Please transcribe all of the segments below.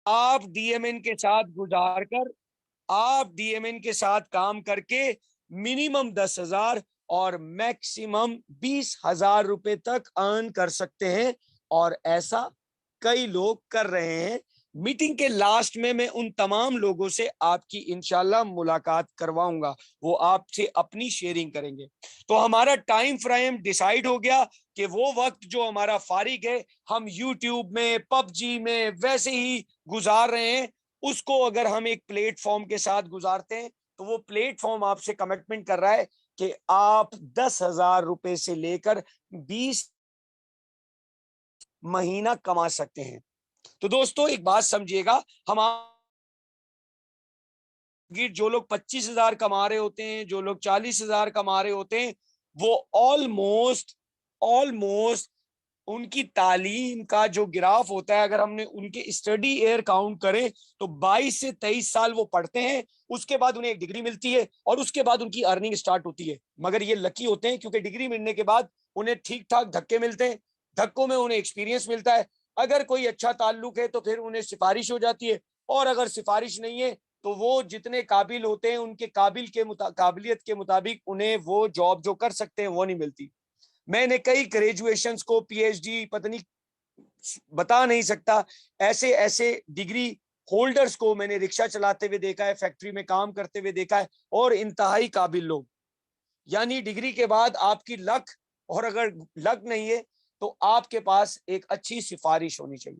आप डीएमएन के साथ गुजार कर, आप डीएमएन के साथ काम करके मिनिमम 10,000 और मैक्सिमम 20,000 रुपए तक अर्न कर सकते हैं। और ऐसा कई लोग कर रहे हैं। मीटिंग के लास्ट में मैं उन तमाम लोगों से आपकी इंशाल्लाह मुलाकात करवाऊंगा, वो आपसे अपनी शेयरिंग करेंगे। तो हमारा टाइम फ्रेम डिसाइड हो गया कि वो वक्त जो हमारा फारिग है हम यूट्यूब में, पबजी में वैसे ही गुजार रहे हैं, उसको अगर हम एक प्लेटफॉर्म के साथ गुजारते हैं तो वो प्लेटफॉर्म आपसे कमिटमेंट कर रहा है कि आप 10,000 रुपए से लेकर 20 महीना कमा सकते हैं। तो दोस्तों एक बात समझिएगा, हम जो लोग 25,000 कमा रहे होते हैं, जो लोग 40,000 कमा रहे होते हैं, वो ऑलमोस्ट ऑलमोस्ट उनकी तालीम का जो ग्राफ होता है, अगर हमने उनके स्टडी ईयर काउंट करें तो 22 से 23 साल वो पढ़ते हैं, उसके बाद उन्हें एक डिग्री मिलती है और उसके बाद उनकी अर्निंग स्टार्ट होती है। मगर ये लकी होते हैं क्योंकि डिग्री मिलने के बाद उन्हें ठीक ठाक धक्के मिलते हैं, धक्कों में उन्हें एक्सपीरियंस मिलता है। अगर कोई अच्छा ताल्लुक है तो फिर उन्हें सिफारिश हो जाती है, और अगर सिफारिश नहीं है तो वो जितने काबिल होते हैं उनके काबिलियत के मुताबिक उन्हें वो जॉब जो कर सकते हैं वो नहीं मिलती। मैंने कई ग्रेजुएशंस को, पीएचडी पता नहीं बता नहीं सकता, ऐसे ऐसे डिग्री होल्डर्स को मैंने रिक्शा चलाते हुए देखा है, फैक्ट्री में काम करते हुए देखा है, और इंतहाई काबिल लोग। यानी डिग्री के बाद आपकी लक, और अगर लक नहीं है तो आपके पास एक अच्छी सिफारिश होनी चाहिए।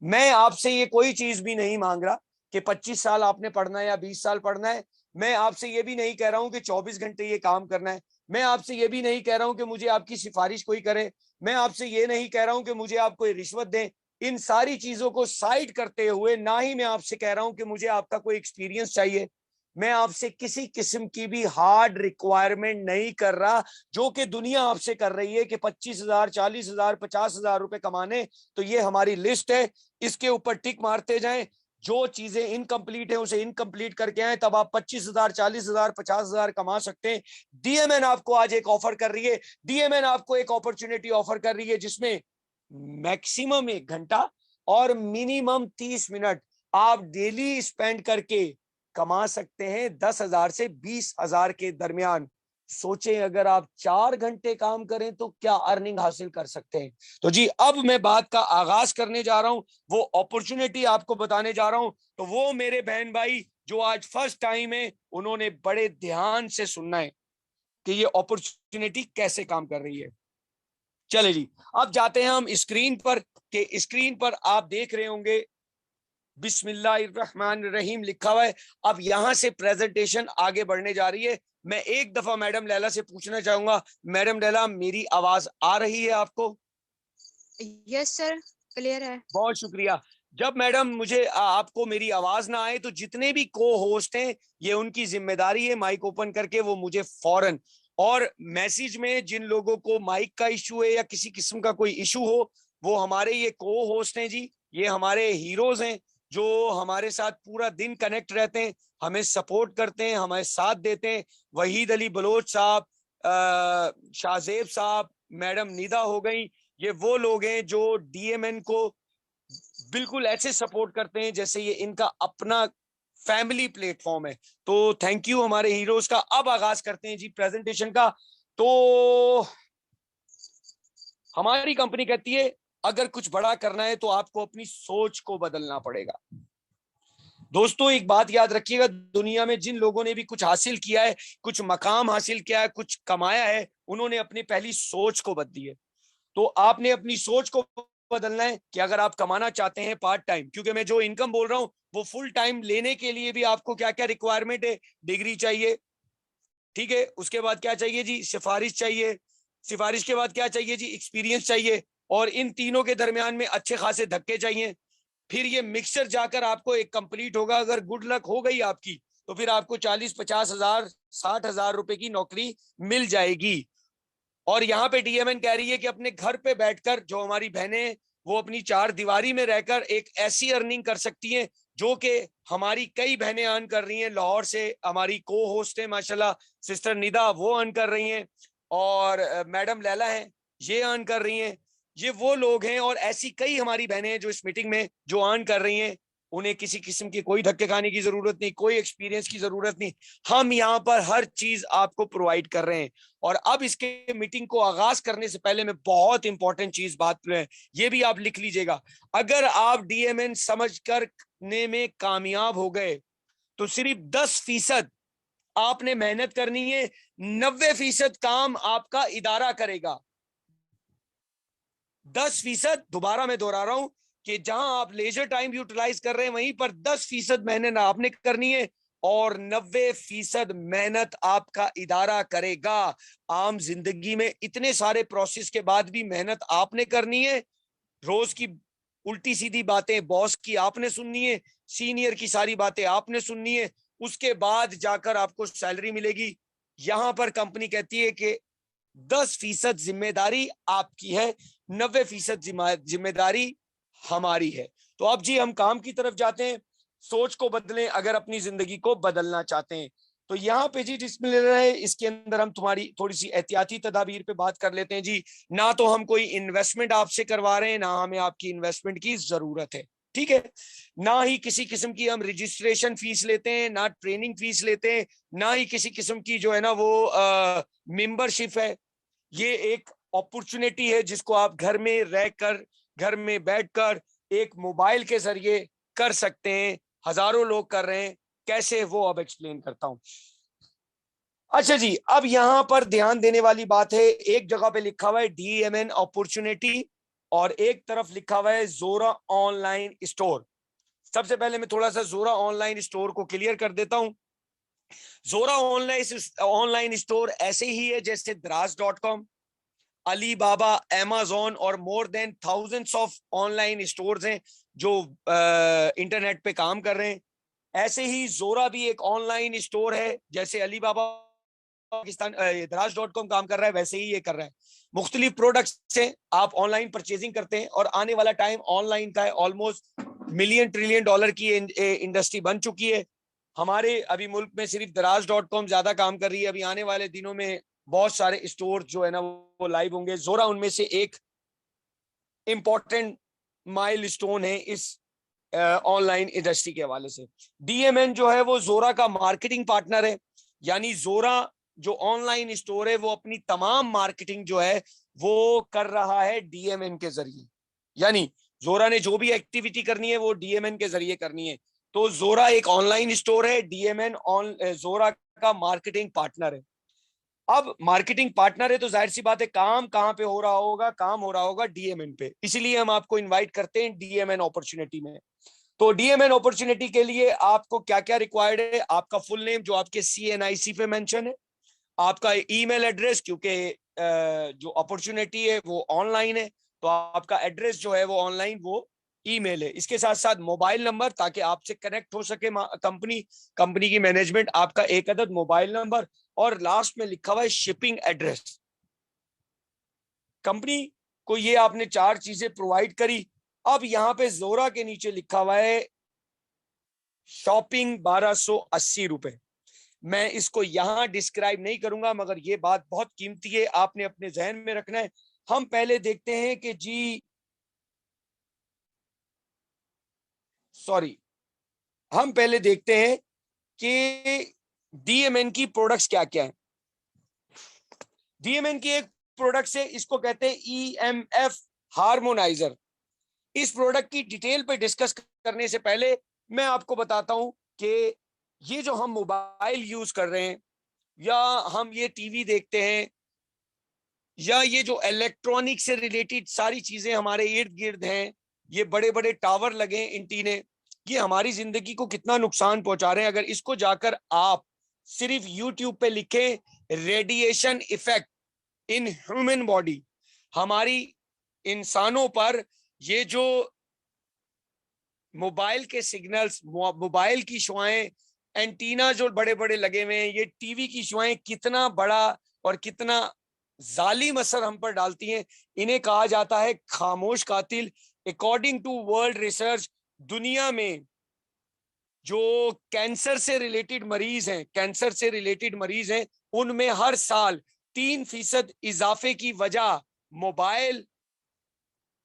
मैं आपसे ये कोई चीज भी नहीं मांग रहा कि 25 साल आपने पढ़ना है या 20 साल पढ़ना है। मैं आपसे ये भी नहीं कह रहा हूं कि 24 घंटे ये काम करना है। मैं आपसे ये भी नहीं कह रहा हूं कि मुझे आपकी सिफारिश कोई करे। मैं आपसे ये नहीं कह रहा हूं कि मुझे आप कोई रिश्वत दें। इन सारी चीजों को साइड करते हुए, ना ही मैं आपसे कह रहा हूं कि मुझे आपका कोई एक्सपीरियंस चाहिए। मैं आपसे किसी किस्म की भी हार्ड रिक्वायरमेंट नहीं कर रहा, जो कि दुनिया आपसे कर रही है कि 25,000, 40,000, 50,000 रुपए कमाने। तो ये हमारी लिस्ट है, इसके ऊपर टिक मारते जाएं। जो चीजें इनकम्प्लीट है उसे इनकम्प्लीट करके आए, तब आप 25,000, 40,000, 50,000 कमा सकते हैं। डीएमएन आपको आज एक ऑफर कर रही है, डीएमएन आपको एक अपॉर्चुनिटी ऑफर कर रही है जिसमें मैक्सिमम 1 घंटा और मिनिमम 30 मिनट आप डेली स्पेंड करके कमा सकते हैं 10,000 से 20,000 के दरमियान। सोचें अगर आप 4 घंटे काम करें तो क्या अर्निंग हासिल कर सकते हैं। तो जी अब मैं बात का आगाज करने जा रहा हूं, वो अपॉर्चुनिटी आपको बताने जा रहा हूं। तो वो मेरे बहन भाई जो आज फर्स्ट टाइम है, उन्होंने बड़े ध्यान से सुनना है कि ये अपॉर्चुनिटी कैसे काम कर रही है। चले जी, अब जाते हैं हम स्क्रीन पर, कि स्क्रीन पर आप देख रहे होंगे बिस्मिल्लाहिर्रहमानिर्रहीम लिखा हुआ है। अब यहां से प्रेजेंटेशन आगे बढ़ने जा रही है। मैं एक दफा मैडम लैला से पूछना चाहूंगा, मैडम लैला मेरी आवाज आ रही है आपको? यस सर, क्लियर है। बहुत शुक्रिया। जब मैडम मुझे आपको मेरी आवाज ना आए तो जितने भी को होस्ट हैं, ये उनकी जिम्मेदारी है माइक ओपन करके वो मुझे फौरन, और मैसेज में जिन लोगों को माइक का इशू है या किसी किस्म का कोई इशू हो, वो हमारे ये को होस्ट हैं जी, ये हमारे हीरोज हैं जो हमारे साथ पूरा दिन कनेक्ट रहते हैं, हमें सपोर्ट करते हैं, हमारे साथ देते हैं। वहीद अली बलोच साहब, शाहजेब साहब, मैडम निदा हो गई, ये वो लोग हैं जो डीएमएन को बिल्कुल ऐसे सपोर्ट करते हैं जैसे ये इनका अपना फैमिली प्लेटफॉर्म है। तो थैंक यू हमारे हीरोज का। अब आगाज करते हैं जी प्रेजेंटेशन का। तो हमारी कंपनी कहती है अगर कुछ बड़ा करना है तो आपको अपनी सोच को बदलना पड़ेगा। दोस्तों एक बात याद रखिएगा, दुनिया में जिन लोगों ने भी कुछ हासिल किया है, कुछ मकाम हासिल किया है, कुछ कमाया है, उन्होंने अपनी पहली सोच को बदली है। तो आपने अपनी सोच को बदलना है कि अगर आप कमाना चाहते हैं पार्ट टाइम, क्योंकि मैं जो इनकम बोल रहा हूं वो फुल टाइम लेने के लिए भी आपको क्या क्या रिक्वायरमेंट है, डिग्री चाहिए, ठीक है, उसके बाद क्या चाहिए जी, सिफारिश चाहिए, सिफारिश के बाद क्या चाहिए जी, एक्सपीरियंस चाहिए, और इन तीनों के दरमियान में अच्छे खासे धक्के चाहिए। फिर ये मिक्सचर जाकर आपको एक कंप्लीट होगा। अगर गुड लक हो गई आपकी तो फिर आपको 40-50 हजार 60,000 रुपए की नौकरी मिल जाएगी। और यहाँ पे डीएमएन कह रही है कि अपने घर पे बैठकर जो हमारी बहनें वो अपनी चार दीवारी में रहकर एक ऐसी अर्निंग कर सकती हैं जो कि हमारी कई बहनें अर्न कर रही हैं। लाहौर से हमारी को होस्ट है माशाल्लाह सिस्टर निदा, वो अर्न कर रही हैं, और मैडम लैला हैं, ये अर्न कर रही हैं। ये वो लोग हैं और ऐसी कई हमारी बहनें हैं जो इस मीटिंग में जो अर्न कर रही हैं। उन्हें किसी किस्म की कोई धक्के खाने की जरूरत नहीं, कोई एक्सपीरियंस की जरूरत नहीं। हम यहाँ पर हर चीज आपको प्रोवाइड कर रहे हैं। और अब इसके मीटिंग को आगाज करने से पहले मैं बहुत इंपॉर्टेंट चीज बात ये भी आप लिख लीजिएगा। अगर आप DMN समझ करने में कामयाब हो गए तो सिर्फ 10% आपने मेहनत करनी है, 90% काम आपका इदारा करेगा। 10%, दोबारा मैं दोहरा रहा हूं कि जहां आप लेजर टाइम यूटिलाइज कर रहे हैं वहीं पर 10% मेहनत आपने करनी है और 90% मेहनत आपका इदारा करेगा। आम जिंदगी में इतने सारे प्रोसेस के बाद भी मेहनत आपने करनी है। रोज की उल्टी सीधी बातें बॉस की आपने सुननी है, सीनियर की सारी बातें आपने सुननी है, उसके बाद जाकर आपको सैलरी मिलेगी। यहां पर कंपनी कहती है कि 10% जिम्मेदारी आपकी है, 90% जिम्मेदारी हमारी है। तो अब जी हम काम की तरफ जाते हैं। सोच को बदलें अगर अपनी जिंदगी को बदलना चाहते हैं। तो यहाँ पे जी डिस्प्ले है, इसके अंदर हम तुम्हारी थोड़ी सी एहतियाती तदाबीर पे बात कर लेते हैं जी। ना तो हम कोई इन्वेस्टमेंट आपसे करवा रहे हैं, ना हमें आपकी इन्वेस्टमेंट की जरूरत है, ठीक है। ना ही किसी किस्म की हम रजिस्ट्रेशन फीस लेते हैं, ना ट्रेनिंग फीस लेते हैं, ना ही किसी किस्म की जो है ना वो मेंबरशिप है। ये एक अपॉर्चुनिटी है जिसको आप घर में रहकर, घर में बैठकर एक मोबाइल के जरिए कर सकते हैं। हजारों लोग कर रहे हैं, कैसे वो अब एक्सप्लेन करता हूं। अच्छा जी, अब यहां पर ध्यान देने वाली बात है, एक जगह पे लिखा हुआ है DMN अपॉर्चुनिटी और एक तरफ लिखा हुआ है जोरा ऑनलाइन स्टोर। सबसे पहले मैं थोड़ा सा जोरा ऑनलाइन स्टोर को क्लियर कर देता हूं। जोरा ऑनलाइन स्टोर ऐसे ही है जैसे Draz.com, अलीबाबा, Amazon और more than thousands of online stores हैं जो इंटरनेट पे काम कर रहे हैं। ऐसे ही जोरा भी एक ऑनलाइन स्टोर है, जैसे अलीबाबा पाकिस्तान Draz.com काम कर रहा है वैसे ही ये कर रहा है। मुख्तलिफ प्रोडक्ट्स से आप ऑनलाइन परचेजिंग करते हैं और आने वाला टाइम ऑनलाइन का है। ऑलमोस्ट मिलियन ट्रिलियन डॉलर की इंडस्ट्री बन चुकी है। हमारे अभी मुल्क में सिर्फ Draz.com ज्यादा काम कर रही है। अभी आने वाले दिनों में बहुत सारे स्टोर जो है ना वो लाइव होंगे। जोरा उनमें से एक इंपॉर्टेंट माइलस्टोन है इस ऑनलाइन इंडस्ट्री के हवाले से। DMN जो है वो जोरा का मार्केटिंग पार्टनर है, यानी जोरा जो ऑनलाइन स्टोर है वो अपनी तमाम मार्केटिंग जो है वो कर रहा है DMN के जरिए। यानी जोरा ने जो भी एक्टिविटी करनी है वो DMN के जरिए करनी है। तो जोरा एक ऑनलाइन स्टोर है, DMN जोरा का मार्केटिंग पार्टनर है। अब मार्केटिंग पार्टनर है तो जाहिर सी बात है काम कहां पे हो रहा होगा, काम हो रहा होगा DMN पे। इसीलिए हम आपको इनवाइट करते हैं DMN अपॉर्चुनिटी में। तो DMN अपॉर्चुनिटी के लिए आपको क्या क्या रिक्वायर्ड है? आपका फुल नेम जो आपके CNIC पे मेंशन है, आपका ईमेल एड्रेस, क्योंकि जो अपॉर्चुनिटी है वो ऑनलाइन है तो आपका एड्रेस जो है वो ऑनलाइन, वो ईमेल है। इसके साथ साथ मोबाइल नंबर, ताकि आपसे कनेक्ट हो सके कंपनी की मैनेजमेंट, आपका एक अदद मोबाइल नंबर और लास्ट में लिखा हुआ है शिपिंग एड्रेस। कंपनी को ये आपने 4 चीजें प्रोवाइड करी। अब यहाँ पे जोरा के नीचे लिखा हुआ है शॉपिंग 1280 रुपए। मैं इसको यहां डिस्क्राइब नहीं करूंगा, मगर ये बात बहुत कीमती है, आपने अपने जहन में रखना है। हम पहले देखते हैं कि जी हम पहले देखते हैं कि DMN की प्रोडक्ट्स क्या क्या है। DMN की एक प्रोडक्ट है, इसको कहते हैं EMF हार्मोनाइजर। इस प्रोडक्ट की डिटेल पे डिस्कस करने से पहले मैं आपको बताता हूं कि ये जो हम मोबाइल यूज कर रहे हैं, या हम ये टीवी देखते हैं, या ये जो इलेक्ट्रॉनिक से रिलेटेड सारी चीजें हमारे इर्द गिर्द हैं, ये बड़े बड़े टावर लगे हैं एंटीने, ये हमारी जिंदगी को कितना नुकसान पहुंचा रहे हैं। अगर इसको जाकर आप सिर्फ यूट्यूब पे लिखें radiation effect in human body, हमारी इंसानों पर ये जो मोबाइल के सिग्नल्स, मोबाइल की शुआएं, एंटीना जो बड़े बड़े लगे हुए हैं, ये टीवी की शुआएं कितना बड़ा और कितना जालिम असर हम पर डालती हैं। इन्हें कहा जाता है खामोश कातिल। अकॉर्डिंग टू वर्ल्ड रिसर्च, दुनिया में जो कैंसर से रिलेटेड मरीज हैं, उनमें हर साल 3% इजाफे की वजह मोबाइल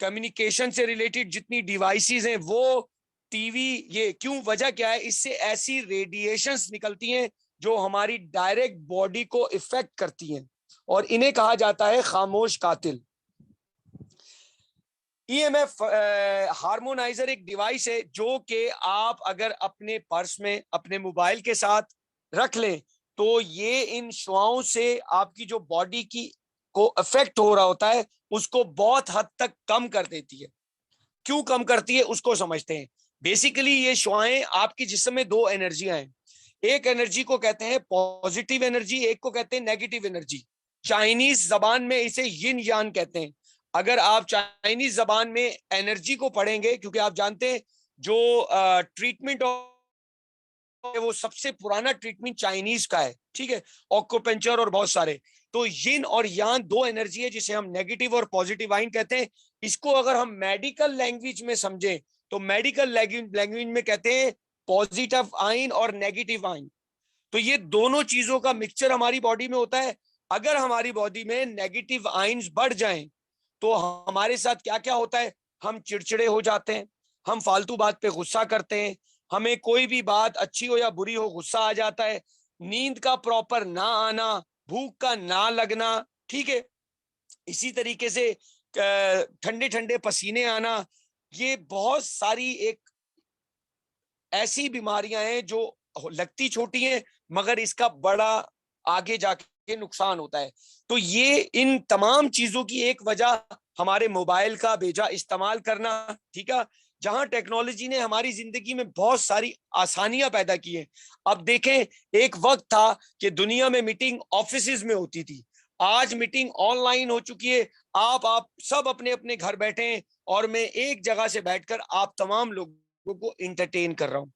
कम्युनिकेशन से रिलेटेड जितनी डिवाइसेस हैं वो टीवी, ये क्यों, वजह क्या है, इससे ऐसी रेडिएशंस निकलती हैं जो हमारी डायरेक्ट बॉडी को इफेक्ट करती हैं और इन्हें कहा जाता है खामोश कातिल। ईएमएफ हार्मोनाइजर एक डिवाइस है जो कि आप अगर अपने पर्स में अपने मोबाइल के साथ रख लें तो ये इन शुआओं से आपकी जो बॉडी की को अफेक्ट हो रहा होता है उसको बहुत हद तक कम कर देती है। क्यों कम करती है उसको समझते हैं। बेसिकली ये शुआएं आपकी जिस्म में दो एनर्जियां हैं, एक एनर्जी को कहते हैं पॉजिटिव एनर्जी, एक को कहते हैं नेगेटिव एनर्जी। चाइनीज जबान में इसे यिन यान कहते हैं। अगर आप चाइनीज जबान में एनर्जी को पढ़ेंगे, क्योंकि आप जानते हैं जो ट्रीटमेंट वो सबसे पुराना ट्रीटमेंट चाइनीज का है, ठीक है, ऑक्यूपेंचर और बहुत सारे। तो यिन और यान दो एनर्जी है जिसे हम नेगेटिव और पॉजिटिव आइन कहते हैं। इसको अगर हम मेडिकल लैंग्वेज में समझें तो मेडिकल लैंग्वेज में कहते हैं पॉजिटिव आइन और नेगेटिव आइन। तो ये दोनों चीजों का मिक्सचर हमारी बॉडी में होता है। अगर हमारी बॉडी में नेगेटिव आइंस बढ़ जाएं तो हमारे साथ क्या क्या होता है, हम चिड़चिड़े हो जाते हैं, हम फालतू बात पे गुस्सा करते हैं, हमें कोई भी बात अच्छी हो या बुरी हो गुस्सा आ जाता है, नींद का प्रॉपर ना आना, भूख का ना लगना, ठीक है, इसी तरीके से ठंडे ठंडे पसीने आना। ये बहुत सारी एक ऐसी बीमारियां हैं जो लगती छोटी हैं मगर इसका बड़ा आगे जाके नुकसान होता है। तो ये इन तमाम चीजों की एक वजह हमारे मोबाइल का बेजा इस्तेमाल करना, ठीक है, जहां टेक्नोलॉजी ने हमारी जिंदगी में बहुत सारी आसानियां पैदा की हैं। अब देखें, एक वक्त था कि दुनिया में मीटिंग ऑफिसेज में होती थी, आज मीटिंग ऑनलाइन हो चुकी है। आप सब अपने अपने घर बैठे हैं और मैं एक जगह से बैठकर आप तमाम लोगों को इंटरटेन कर रहा हूं।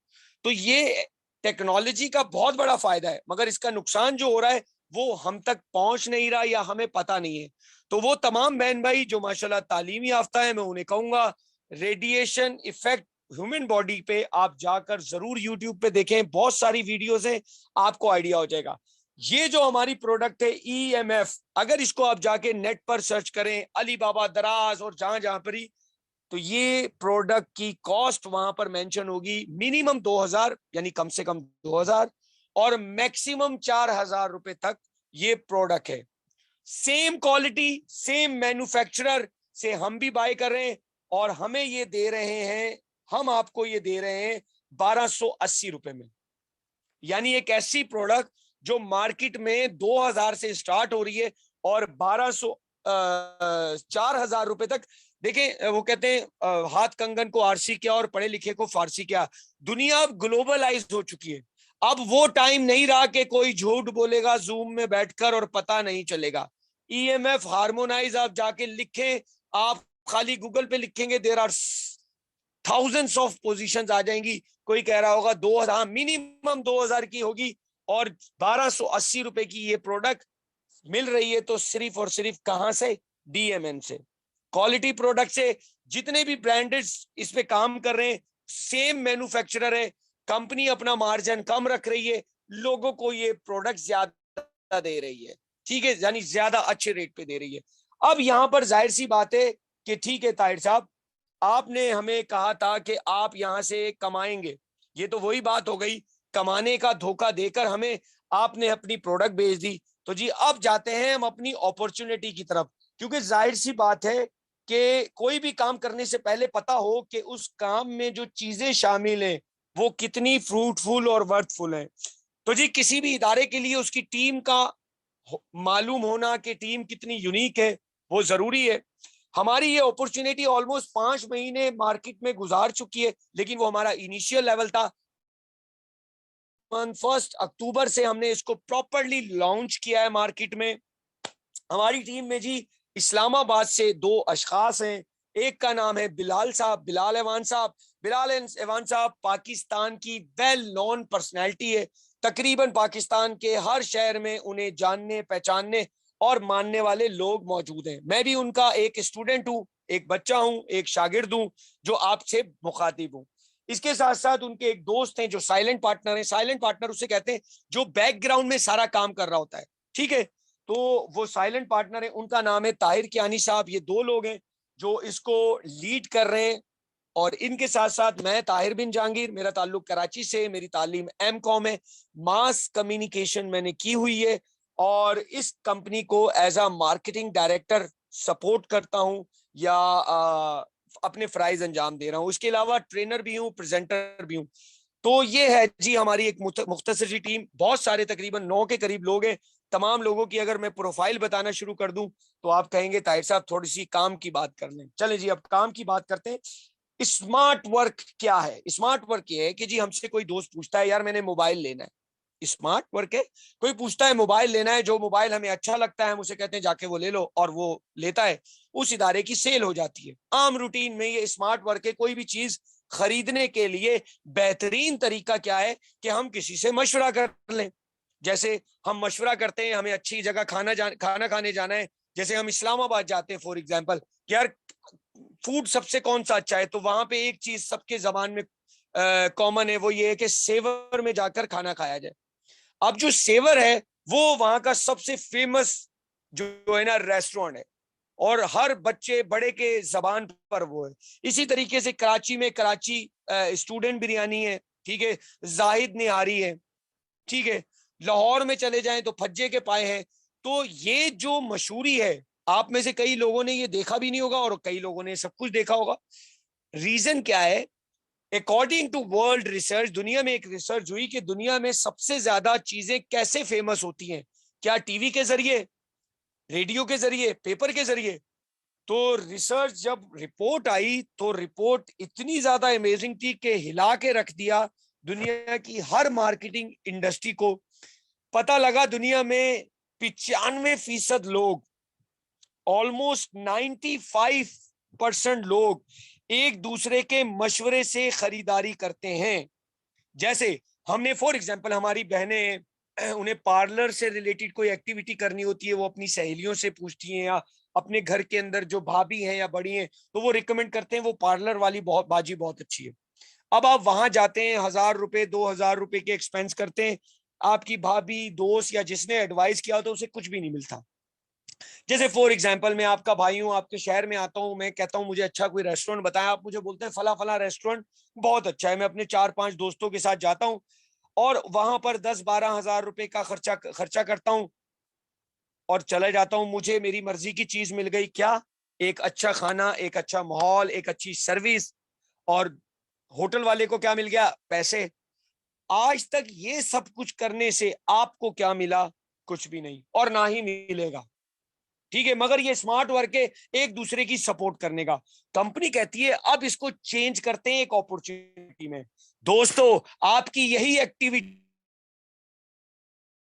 तो ये टेक्नोलॉजी का बहुत बड़ा फायदा है मगर इसका नुकसान जो हो रहा है वो हम तक पहुंच नहीं रहा या हमें पता नहीं है। तो वो तमाम बहन भाई जो माशाल्लाह तालीमी याफ्ता है, मैं उन्हें कहूंगा रेडिएशन इफेक्ट ह्यूमन बॉडी पे आप जाकर जरूर यूट्यूब पे देखें, बहुत सारी वीडियोस हैं, आपको आइडिया हो जाएगा। ये जो हमारी प्रोडक्ट है ईएमएफ, अगर इसको आप जाके नेट पर सर्च करें, अली बाबा, दराज और जहां जहां पर ही, तो ये प्रोडक्ट की कॉस्ट वहां पर मेंशन होगी मिनिमम 2000 यानी कम से कम 2000 और मैक्सिमम 4000 रुपए तक ये प्रोडक्ट है। सेम क्वालिटी सेम मैन्युफैक्चरर से हम भी बाय कर रहे हैं और हमें ये दे रहे हैं, हम आपको ये दे रहे हैं 1280 रुपए में। यानी एक ऐसी प्रोडक्ट जो मार्केट में 2000 से स्टार्ट हो रही है और 4000 रुपए तक। देखें, वो कहते हैं हाथ कंगन को आरसी क्या और पढ़े लिखे को फारसी क्या। दुनिया अब ग्लोबलाइज हो चुकी है। अब वो टाइम नहीं रहा कि कोई झूठ बोलेगा जूम में बैठकर और पता नहीं चलेगा। ईएमएफ हार्मोनाइज आप जाके लिखें, आप खाली गूगल पे लिखेंगे there are thousands of positions आ जाएंगी। कोई कह रहा होगा 2000, मिनिमम 2000 की होगी और 1280 रुपए की ये प्रोडक्ट मिल रही है। तो सिर्फ और सिर्फ कहां से, डीएमएन से, क्वालिटी प्रोडक्ट से। जितने भी ब्रांडेड इस पे काम कर रहे हैं सेम मैन्युफैक्चरर है, कंपनी अपना मार्जिन कम रख रही है, लोगों को ये प्रोडक्ट ज्यादा दे रही है, ठीक है, यानी ज्यादा अच्छे रेट पे दे रही है। अब यहां पर जाहिर सी बात है कि ठीक है ताहिर साहब, आपने हमें कहा था कि आप यहां से कमाएंगे, ये तो वही बात हो गई, कमाने का धोखा देकर हमें आपने अपनी प्रोडक्ट बेच दी। तो जी अब जाते हैं हम अपनी अपॉर्चुनिटी की तरफ, क्योंकि जाहिर सी बात है कि कोई भी काम करने से पहले पता हो कि उस काम में जो चीजें शामिल हैं वो कितनी फ्रूटफुल और वर्थफुल है। तो जी किसी भी इदारे के लिए उसकी टीम का मालूम होना कि टीम कितनी यूनिक है वो जरूरी है। हमारी ये अपॉर्चुनिटी ऑलमोस्ट 5 महीने मार्केट में गुजार चुकी है, लेकिन वो हमारा इनिशियल लेवल था। 1 अक्टूबर से हमने इसको प्रॉपरली लॉन्च किया है मार्केट में। हमारी टीम में जी इस्लामाबाद से 2 अशखास हैं, एक का नाम है बिलाल साहब, बिलाल एवान साहब। बिलाल एवान साहब पाकिस्तान की वेल नोन पर्सनैलिटी है, तकरीबन पाकिस्तान के हर शहर में उन्हें जानने पहचानने और मानने वाले लोग मौजूद हैं। मैं भी उनका एक स्टूडेंट हूँ, एक बच्चा हूँ, एक शागिर्द हूँ जो आपसे मुखातिब हूँ। इसके साथ साथ उनके एक दोस्त हैं जो साइलेंट पार्टनर है। साइलेंट पार्टनर उसे कहते हैं जो बैकग्राउंड में सारा काम कर रहा होता है, ठीक है, तो वो साइलेंट पार्टनर है, उनका नाम है ताहिर कियानी साहब। ये 2 लोग हैं जो इसको लीड कर रहे हैं। और इनके साथ साथ मैं ताहिर बिन जहांगीर, मेरा ताल्लुक कराची से, मेरी तालीम एमकॉम है, मास कम्युनिकेशन मैंने की हुई है और इस कंपनी को as a marketing director support करता हूं या अपने फ्राइज अंजाम दे रहा हूं। इसके अलावा ट्रेनर भी हूं, प्रेजेंटर भी हूं। तो ये है जी हमारी एक मुख्तसर सी टीम, बहुत सारे तकरीबन 9 के करीब लोग हैं। तमाम लोगों की अगर मैं प्रोफाइल बताना शुरू कर दूं तो आप कहेंगे ताहिर साहब थोड़ी सी काम की बात कर लें। चलें जी, अब काम की बात करते हैं। स्मार्ट वर्क क्या है? स्मार्ट वर्क ये है कि जी हमसे कोई दोस्त पूछता है यार मैंने मोबाइल लेना है, स्मार्ट वर्क है। कोई पूछता है मोबाइल लेना है, जो मोबाइल हमें अच्छा लगता है हम उसे कहते हैं जाके वो ले लो, और वो लेता है, उस इदारे की सेल हो जाती है। आम रूटीन में ये स्मार्ट वर्क है। कोई भी चीज खरीदने के लिए बेहतरीन तरीका क्या है कि हम किसी से मशवरा कर लें। जैसे हम मशवरा करते हैं हमें अच्छी जगह खाना खाने जाना है, जैसे हम इस्लामाबाद जाते हैं फॉर एग्जाम्पल, यार फूड सबसे कौन सा अच्छा है, तो वहां पे एक चीज सबके जबान में कॉमन है, वो ये है कि सेवर में जाकर खाना खाया जाए। अब जो सेवर है वो वहां का सबसे फेमस जो है ना रेस्टोरेंट है, और हर बच्चे बड़े के जबान पर वो है। इसी तरीके से कराची में कराची स्टूडेंट बिरयानी है, ठीक है, जाहिद निहारी है, ठीक है, लाहौर में चले जाएं तो फज्जे के पाए हैं। तो ये जो मशहूरी है, आप में से कई लोगों ने ये देखा भी नहीं होगा और कई लोगों ने सब कुछ देखा होगा। रीजन क्या है? अकॉर्डिंग टू वर्ल्ड रिसर्च, दुनिया में एक रिसर्च हुई कि दुनिया में सबसे ज्यादा चीजें कैसे फेमस होती हैं, क्या टीवी के जरिए, रेडियो के जरिए, पेपर के जरिए? तो रिसर्च जब रिपोर्ट आई तो रिपोर्ट इतनी ज्यादा अमेजिंग थी कि हिला के रख दिया दुनिया की हर मार्केटिंग इंडस्ट्री को। पता लगा दुनिया में 95% लोग, ऑलमोस्ट 95% लोग एक दूसरे के मशवरे से खरीदारी करते हैं। जैसे हमने फॉर एग्जांपल हमारी बहनें, उन्हें पार्लर से रिलेटेड कोई एक्टिविटी करनी होती है, वो अपनी सहेलियों से पूछती हैं, या अपने घर के अंदर जो भाभी हैं या बड़ी हैं तो वो रिकमेंड करते हैं वो पार्लर वाली बहुत बाजी बहुत अच्छी है। अब आप वहां जाते हैं, 1000 रुपए 2000 रुपए के एक्सपेंस करते हैं, आपकी भाभी, दोस्त या जिसने एडवाइस किया हो तो उसे कुछ भी नहीं मिलता। जैसे फॉर एग्जांपल मैं आपका भाई हूं, आपके शहर में आता हूं, मैं कहता हूं मुझे अच्छा कोई रेस्टोरेंट बताएं, आप मुझे बोलते हैं फला फला रेस्टोरेंट बहुत अच्छा है, मैं अपने 4-5 दोस्तों के साथ जाता हूं और वहां पर 10-12 हजार रुपए का खर्चा करता हूं और चले जाता हूं। मुझे मेरी मर्जी की चीज मिल गई, क्या? एक अच्छा खाना, एक अच्छा माहौल, एक अच्छी सर्विस, और होटल वाले को क्या मिल गया? पैसे। आज तक ये सब कुछ करने से आपको क्या मिला? कुछ भी नहीं, और ना ही मिलेगा, ठीक है। मगर ये स्मार्ट वर्क है एक दूसरे की सपोर्ट करने का। कंपनी कहती है अब इसको चेंज करते हैं एक अपॉर्चुनिटी में। दोस्तों, आपकी यही एक्टिविटी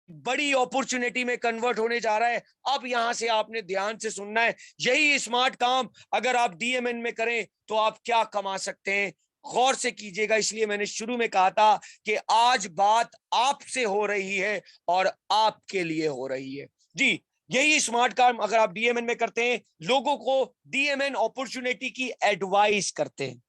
बड़ी अपॉर्चुनिटी में कन्वर्ट होने जा रहा है। अब यहां से आपने ध्यान से सुनना है। यही स्मार्ट काम अगर आप डीएमएन में करें तो आप क्या कमा सकते हैं, गौर से कीजिएगा। इसलिए मैंने शुरू में कहा था कि आज बात आपसे हो रही है और आपके लिए हो रही है जी। यही स्मार्ट काम अगर आप डीएमएन में करते हैं, लोगों को डीएमएन अपॉर्चुनिटी की एडवाइस करते हैं।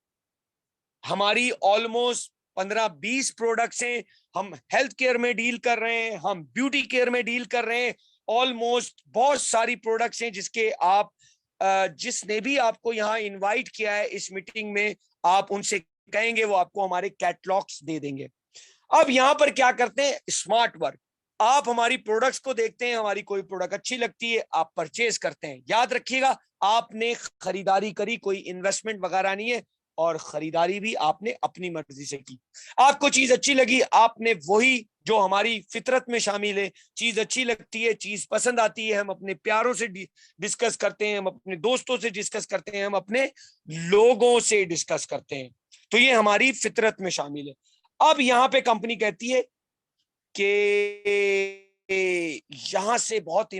हमारी ऑलमोस्ट 15-20 प्रोडक्ट्स हैं। हम हेल्थ केयर में डील कर रहे हैं, हम ब्यूटी केयर में डील कर रहे हैं। ऑलमोस्ट बहुत सारी प्रोडक्ट्स हैं जिसके आप जिसने भी आपको यहाँ इनवाइट किया है इस मीटिंग में, आप उनसे कहेंगे वो आपको हमारे कैटलॉग्स दे देंगे। अब यहाँ पर क्या करते हैं? Smart work. आप हमारी प्रोडक्ट्स को देखते हैं, हमारी कोई प्रोडक्ट अच्छी लगती है, आप परचेज करते हैं। याद रखिएगा, आपने खरीदारी करी, कोई इन्वेस्टमेंट वगैरह नहीं है, और खरीदारी भी आपने अपनी मर्जी से की। आपको चीज अच्छी लगी, आपने वही जो हमारी फितरत में शामिल है, चीज अच्छी लगती है, चीज पसंद आती है, हम अपने प्यारों से डिस्कस करते हैं, हम अपने दोस्तों से डिस्कस करते हैं, हम अपने लोगों से डिस्कस करते हैं। तो ये हमारी फितरत में शामिल है। अब यहाँ पे कंपनी कहती है कि यहां से बहुत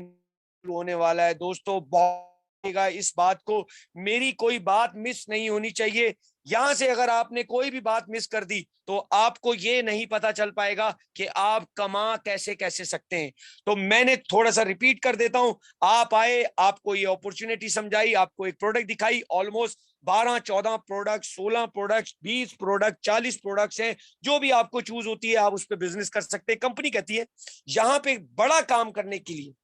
होने वाला है दोस्तों, बहुत इस बात को, मेरी कोई बात मिस नहीं होनी चाहिए। यहां से अगर आपने कोई भी बात मिस कर दी तो आपको ये नहीं पता चल पाएगा कि आप कमा कैसे कैसे सकते हैं। तो मैंने थोड़ा सा रिपीट कर देता हूं। आप आए, आपको ये अपॉर्चुनिटी समझाई, आपको एक प्रोडक्ट दिखाई, almost 12-14 product, 16 product, 20 product, 40 products हैं। जो भी आपको चूज होती है आप उस पर बिजनेस कर सकते हैं। कंपनी कहती है यहां पे बड़ा काम करने के लिए,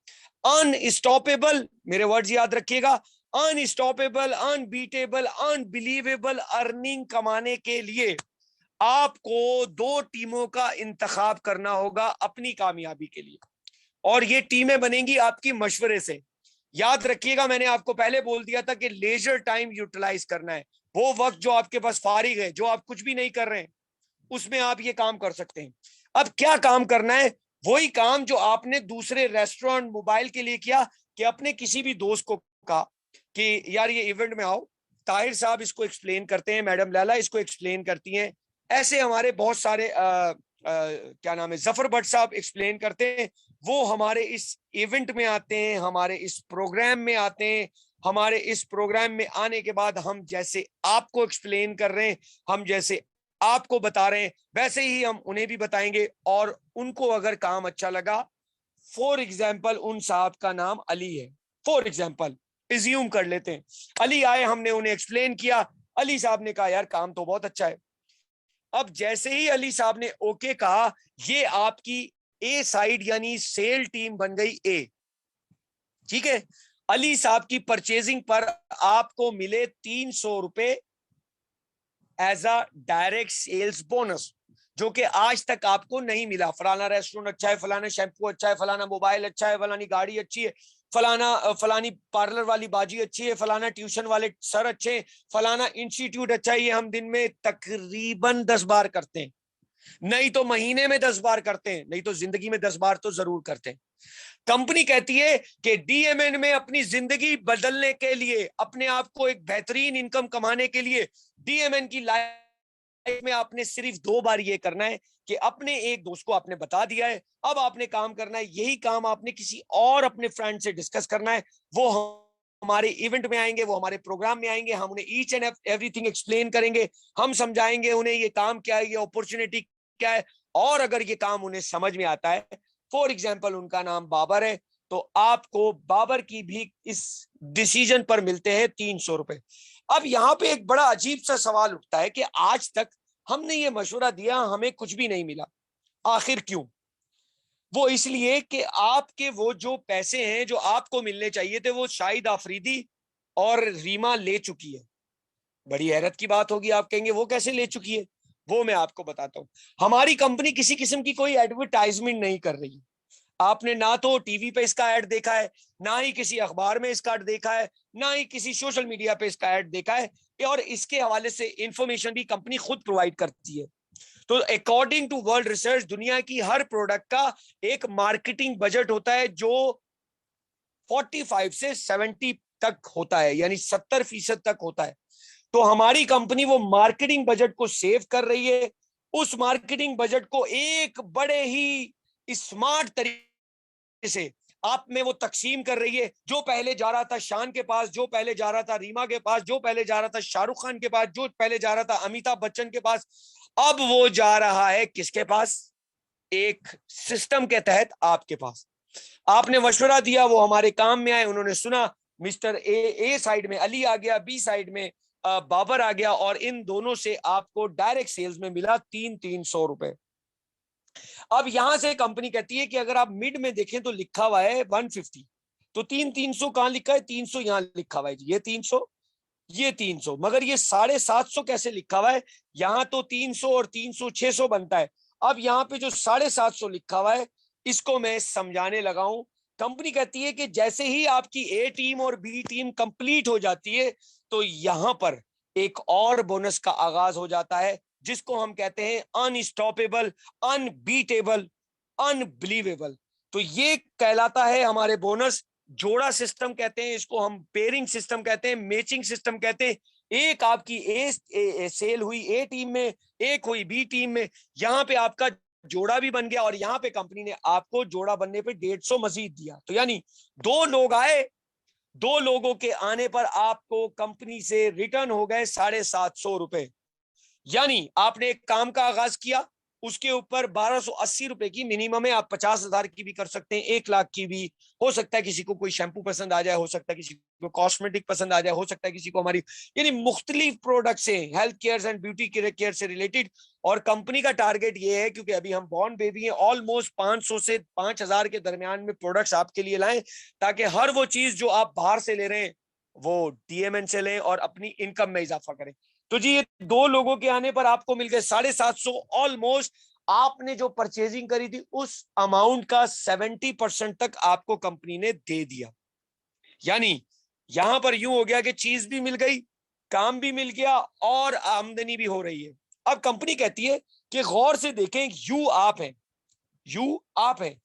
अनस्टॉपेबल, मेरे वर्ड्स याद रखिएगा, अनस्टॉपेबल, अनबीटेबल, अनबिलीवेबल अर्निंग कमाने के लिए आपको दो टीमों का इंतखाब करना होगा अपनी कामयाबी के लिए, और ये टीमें बनेंगी आपकी मशवरे से। याद रखिएगा, मैंने आपको पहले बोल दिया था कि लेजर टाइम यूटिलाइज करना है। वो वक्त जो आपके पास फारिग है, जो आप कुछ भी नहीं कर रहे हैं, उसमें आप ये काम कर सकते हैं। अब क्या काम करना है? वही काम जो आपने दूसरे रेस्टोरेंट, मोबाइल के लिए किया, कि अपने किसी भी दोस्त को कहा कि यार ये इवेंट में आओ, ताहिर साहब इसको एक्सप्लेन करते हैं, मैडम लैला इसको एक्सप्लेन करती हैं। ऐसे हमारे बहुत सारे क्या नाम है, जफर भट्ट साहब एक्सप्लेन करते हैं। वो हमारे इस इवेंट में आते हैं, हमारे इस प्रोग्राम में आते हैं। हमारे इस प्रोग्राम में आने के बाद हम जैसे आपको एक्सप्लेन कर रहे हैं, हम जैसे आपको बता रहे हैं, वैसे ही हम उन्हें भी बताएंगे। और उनको अगर काम अच्छा लगा, फॉर एग्जाम्पल उन साहब का नाम अली है, फॉर एग्जाम्पल एज्यूम कर लेते हैं, अली आए, हमने उन्हें एक्सप्लेन किया, अली साहब ने कहा यार काम तो बहुत अच्छा है। अब जैसे ही अली साहब ने ओके कहा, ये आपकी ए साइड यानी सेल टीम बन गई ए। ठीक है, अली साहब की परचेजिंग पर आपको मिले 300 रुपए as a direct sales bonus, जो कि आज तक आपको नहीं मिला। फलाना रेस्टोरेंट अच्छा है, फलाना शैम्पू अच्छा है, फलाना मोबाइल अच्छा है, फलानी गाड़ी अच्छी है, फलानी पार्लर वाली बाजी अच्छी है, फलाना ट्यूशन वाले सर अच्छे हैं, फलाना इंस्टीट्यूट अच्छा है। ये हम दिन में तकरीबन 10 बार करते हैं, नहीं तो महीने में 10 बार करते हैं, नहीं तो जिंदगी में 10 बार तो जरूर करते हैं। कंपनी कहती है कि डीएमएन में अपनी जिंदगी बदलने के लिए, अपने आप को एक बेहतरीन इनकम कमाने के लिए, डीएमएन की लाइफ में आपने सिर्फ 2 बार ये करना है कि अपने एक दोस्त को आपने बता दिया है, अब आपने काम करना है, यही काम आपने किसी और अपने फ्रेंड से डिस्कस करना है। वो हमारे इवेंट में आएंगे, वो हमारे प्रोग्राम में आएंगे, हम उन्हें ईच एंड एवरीथिंग एक्सप्लेन करेंगे, हम समझाएंगे उन्हें ये काम क्या है, ये अपॉर्चुनिटी क्या है। और अगर ये काम उन्हें समझ में आता है, फॉर एग्जाम्पल उनका नाम बाबर है, तो आपको बाबर की भी इस डिसीजन पर मिलते हैं 300 रुपए। अब यहां पे एक बड़ा अजीब सा सवाल उठता है कि आज तक हमने ये मशवरा दिया, हमें कुछ भी नहीं मिला, आखिर क्यों? वो इसलिए कि आपके वो जो पैसे हैं जो आपको मिलने चाहिए थे, वो शाहिद आफरीदी और रीमा ले चुकी है। बड़ी हैरत की बात होगी, आप कहेंगे वो कैसे ले चुकी है? वो मैं आपको बताता हूं। हमारी कंपनी किसी किस्म की कोई एडवर्टाइजमेंट नहीं कर रही है। आपने ना तो टीवी पे इसका ऐड देखा है, ना ही किसी अखबार में इसका ऐड देखा है, ना ही किसी सोशल मीडिया पे इसका ऐड देखा है, और इसके हवाले से इंफॉर्मेशन भी कंपनी खुद प्रोवाइड करती है। तो अकॉर्डिंग टू वर्ल्ड रिसर्च, दुनिया की हर प्रोडक्ट का एक मार्केटिंग बजट होता है जो 45 से 70 तक होता है, यानी 70% तक होता है। तो हमारी कंपनी वो मार्केटिंग बजट को सेव कर रही है, उस मार्केटिंग बजट को एक बड़े ही स्मार्ट तरीके से आप में वो तकसीम कर रही है। जो पहले जा रहा था शान के पास, जो पहले जा रहा था रीमा के पास, जो पहले जा रहा था शाहरुख खान के पास, जो पहले जा रहा था अमिताभ बच्चन के पास, अब वो जा रहा है किसके पास? एक सिस्टम के तहत आपके पास। आपने मशवरा दिया, वो हमारे काम में आए, उन्होंने सुना, मिस्टर ए साइड में अली आ गया, बी साइड में बाबर आ गया, और इन दोनों से आपको डायरेक्ट सेल्स में मिला 300 रुपए। अब यहां से कंपनी कहती है कि अगर आप मिड में देखें तो लिखा हुआ है 150, तो 300 कहां लिखा है? 300 यहां लिखा हुआ है, ये 300, ये 300, मगर ये 750 कैसे लिखा हुआ है? यहाँ तो 300 और 300 600 बनता है। अब यहाँ पे जो 750 लिखा हुआ है, इसको मैं समझाने लगा हूं। कंपनी कहती है कि जैसे ही आपकी ए टीम और बी टीम कंप्लीट हो जाती है, तो यहां पर एक और बोनस का आगाज हो जाता है, जिसको हम कहते हैं अनस्टॉपेबल, अनबीटेबल, अनबिलीवेबल। तो ये कहलाता है हमारे बोनस। जोड़ा सिस्टम कहते हैं इसको, हम पेयरिंग सिस्टम कहते हैं, मैचिंग सिस्टम कहते हैं। एक आपकी ए सेल हुई ए टीम में, एक हुई बी टीम में, यहाँ पे आपका जोड़ा भी बन गया, और यहाँ पे कंपनी ने आपको जोड़ा बनने पे 150 मजीद दिया। तो यानी 2 लोग आए, 2 लोगों के आने पर आपको कंपनी से रिटर्न हो गए 750 रुपए। यानी आपने एक काम का आगाज किया, उसके ऊपर 1280 रुपए की मिनिमम है। आप 50,000 की भी कर सकते हैं, 1 लाख की भी हो सकता है। किसी को कोई शैम्पू पसंद आ जाए, हो सकता है किसी को कॉस्मेटिक पसंद आ जाए, हो सकता है किसी को हमारी यानी मुख्तलिफ प्रोडक्ट्स हैं health care and beauty care से रिलेटेड। और कंपनी का टारगेट ये है, क्योंकि अभी हम बॉर्न बेबी हैं, ऑलमोस्ट 500 से 5000 के दरमियान में प्रोडक्ट्स आपके लिए लाएं, ताकि हर वो चीज जो आप बाहर से ले रहे हैं वो डीएमएन से लें और अपनी इनकम में इजाफा करें। तो जी ये 2 लोगों के आने पर आपको मिल गए 750। ऑलमोस्ट आपने जो परचेजिंग करी थी उस अमाउंट का 70% तक आपको कंपनी ने दे दिया। यानी यहां पर यूं हो गया कि चीज भी मिल गई, काम भी मिल गया और आमदनी भी हो रही है। अब कंपनी कहती है कि गौर से देखें, यू आप हैं, यू आप हैं।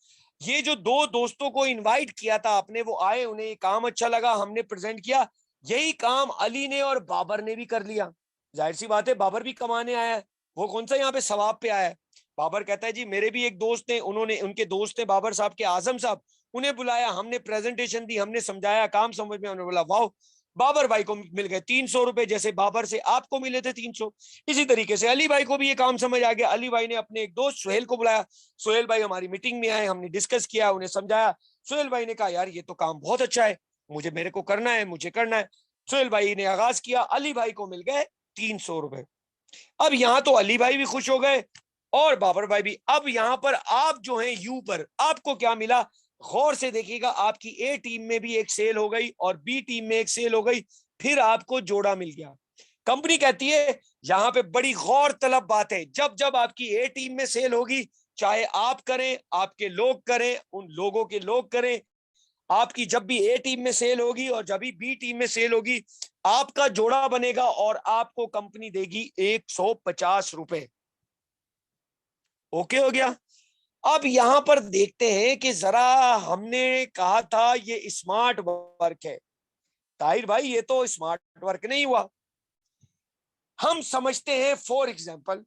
ये जो 2 दोस्तों को इनवाइट किया था आपने, वो आए, उन्हें ये काम अच्छा लगा, हमने प्रेजेंट किया, यही काम अली ने और बाबर ने भी कर लिया। जाहिर सी बात है बाबर भी कमाने आया है, वो कौन सा यहाँ पे सवाब पे आया है। बाबर कहता है जी मेरे भी एक दोस्त हैं, उन्होंने, उनके दोस्त हैं बाबर साहब के आजम साहब, उन्हें बुलाया, हमने प्रेजेंटेशन दी, हमने समझाया, काम समझ में, उन्होंने बोला वाह। बाबर भाई को मिल गए 300 रुपए, जैसे बाबर से आपको मिले थे 300। इसी तरीके से अली भाई को भी ये काम समझ आ गया, अली भाई ने अपने एक दोस्त सुहेल को बुलाया, सुहेल भाई हमारी मीटिंग में आए, हमने डिस्कस किया, उन्हें समझाया। सुहेल भाई ने कहा यार ये तो काम बहुत अच्छा है, मुझे, मेरे को करना है, मुझे करना है। सुहेल भाई ने आगाज किया, अली भाई को मिल गए 300 रुपए। अब यहां तो अली भाई भी खुश हो गए और बाबर भाई भी। अब यहां पर आप जो हैं यू पर, आपको क्या मिला, गौर से देखिएगा, आपकी ए टीम में भी एक सेल हो गई और बी टीम में एक सेल हो गई, फिर आपको जोड़ा मिल गया। कंपनी कहती है यहां पे बड़ी गौर तलब बात है, जब जब आपकी ए टीम में सेल होगी, चाहे आप करें, आपके लोग करें, उन लोगों के लोग करें, आपकी जब भी ए टीम में सेल होगी और जब भी बी टीम में सेल होगी, आपका जोड़ा बनेगा और आपको कंपनी देगी 150 रुपए। ओके हो गया। अब यहां पर देखते हैं कि जरा, हमने कहा था ये स्मार्ट वर्क है, ताहिर भाई ये तो स्मार्ट वर्क नहीं हुआ। हम समझते हैं फॉर एग्जाम्पल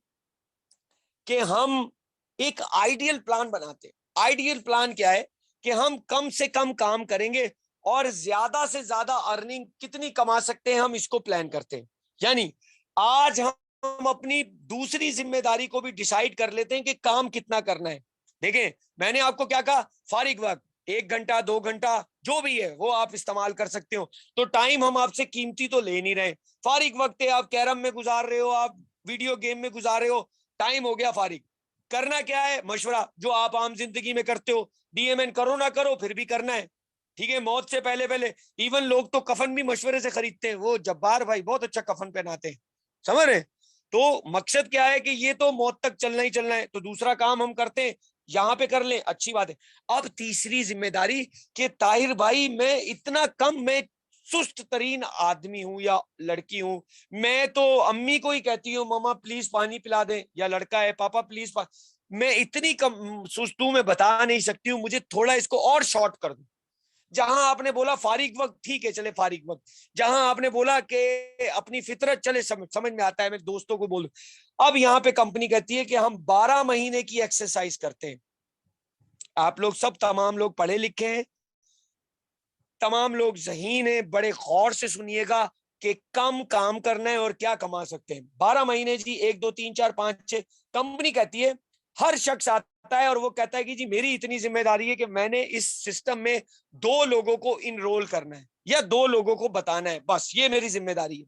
कि हम एक आइडियल प्लान बनाते हैं। आइडियल प्लान क्या है कि हम कम से कम काम करेंगे और ज्यादा से ज्यादा अर्निंग कितनी कमा सकते हैं, हम इसको प्लान करते हैं। यानी आज हम अपनी दूसरी जिम्मेदारी को भी डिसाइड कर लेते हैं कि काम कितना करना है। देखें मैंने आपको क्या कहा, फारिग वक्त 1 घंटा 2 घंटा जो भी है वो आप इस्तेमाल कर सकते हो। तो टाइम हम आपसे कीमती तो ले नहीं रहे। फारिग वक्त है, आप कैरम में गुजार रहे हो, आप वीडियो गेम में गुजार रहे हो, टाइम हो गया फारिग। करना क्या है, मशवरा जो आप आम जिंदगी में करते हो, डीएमएन करो ना करो फिर भी करना है, ठीक है, मौत से पहले पहले। इवन लोग तो कफन भी मशवरे से खरीदते हैं, वो जब्बार भाई बहुत अच्छा कफन पहनाते हैं, समझ रहे। तो मकसद क्या है कि ये तो मौत तक चलना ही चलना है, तो दूसरा काम हम करते हैं, यहां पे कर लें, अच्छी बात है। अब तीसरी जिम्मेदारी कि ताहिर भाई मैं इतना कम, मैं सुस्त तरीन आदमी हूं या लड़की हूं, मैं तो अम्मी को ही कहती हूँ मम्मा प्लीज पानी पिला दें, या लड़का है पापा प्लीज मैं इतनी कम सुस्त हूं, मैं बता नहीं सकती हूँ, मुझे थोड़ा इसको और शॉर्ट कर दो। जहां आपने बोला फारिग वक्त, ठीक है चले फारिग वक्त। जहां आपने बोला कि अपनी फितरत, चले समझ में आता है, मैं दोस्तों को बोलूं। अब यहाँ पे कंपनी कहती है कि हम 12 महीने की एक्सरसाइज करते हैं। आप लोग सब, तमाम लोग पढ़े लिखे हैं, तमाम लोग ज़हीन हैं, बड़े गौर से सुनिएगा कि कम काम करना है और क्या कमा सकते हैं। 12 महीने जी, 1 2 3 4 5 6। कंपनी कहती है, हर शख्स आता है और वो कहता है कि जी मेरी इतनी जिम्मेदारी है कि मैंने इस सिस्टम में 2 लोगों को इनरोल करना है या 2 लोगों को बताना है, बस ये मेरी जिम्मेदारी है,